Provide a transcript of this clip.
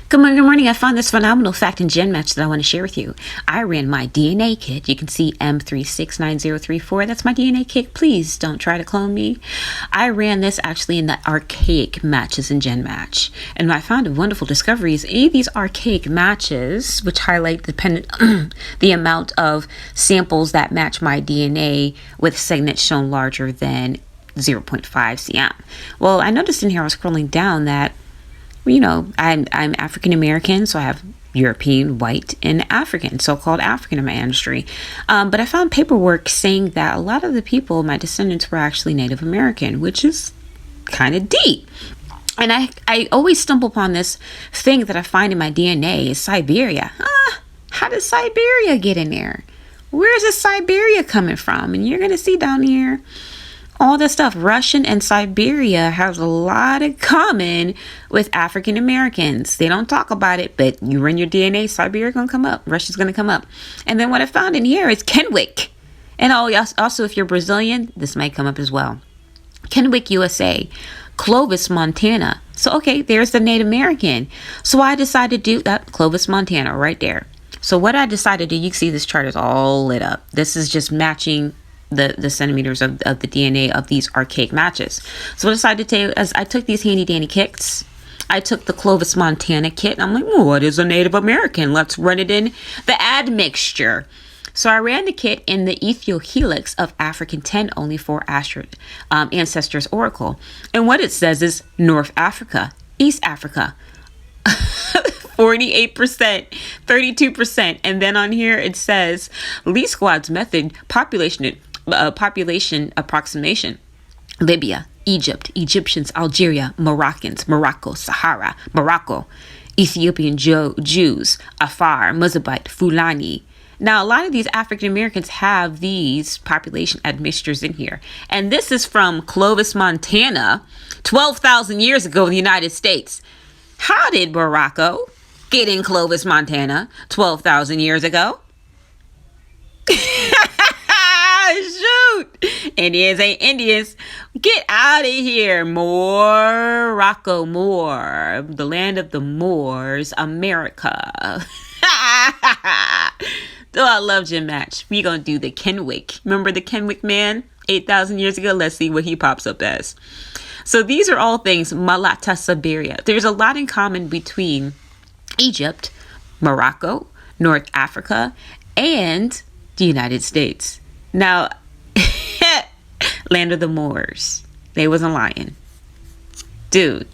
Good morning, good morning. I found this phenomenal fact and gen match that I want to share with you. I ran my DNA kit. You can see M369034. That's my DNA kit. Please don't try to clone me. I ran this actually in the archaic matches and gen match. And I found a wonderful discovery is any of these archaic matches, which highlight the amount of samples that match my DNA with segments shown larger than 0.5 cm. Well, I noticed in here I was scrolling down that I'm African American, so I have European, white, and African, so-called African in my ancestry. But I found paperwork saying that a lot of the people, my descendants, were actually Native American, which is kind of deep. And I always stumble upon this thing that I find in my DNA is Siberia. How does Siberia get in there? Where's this Siberia coming from? And you're going to see down here all this stuff. Russian and Siberia has a lot in common with African Americans. They don't talk about it, but you run your DNA, Siberia gonna come up, Russia's gonna come up. And then what I found in here is Kennewick. And also if you're Brazilian, this might come up as well. Kennewick, USA. Clovis, Montana. So okay, there's the Native American. So I decided to do that. Clovis, Montana, right there. So what I decided to do, you can see this chart is all lit up. This is just matching the centimeters of the DNA of these archaic matches. So what I decided to do is I took these handy dandy kits. I took the Clovis, Montana kit, and I'm like, what is a Native American? Let's run it in the admixture. So I ran the kit in the Ethiohelix of African 10 only for Ancestors Oracle. And what it says is North Africa, East Africa, 48%, 32%. And then on here it says Lee Squad's method, population approximation. Libya, Egypt, Egyptians, Algeria, Moroccans, Morocco, Sahara, Morocco, Ethiopian Jews, Afar, Muzabite, Fulani. Now, a lot of these African Americans have these population admixtures in here. And this is from Clovis, Montana, 12,000 years ago in the United States. How did Morocco get in Clovis, Montana, 12,000 years ago? Shoot! Indians ain't Indians. Get out of here. Morocco, Moor. The land of the Moors, America. Oh, I love Jim Match. We gonna do the Kennewick. Remember the Kennewick man? 8,000 years ago? Let's see what he pops up as. So these are all things Malata Siberia. There's a lot in common between Egypt, Morocco, North Africa, and the United States. Now, land of the Moors. They wasn't lying. Dude.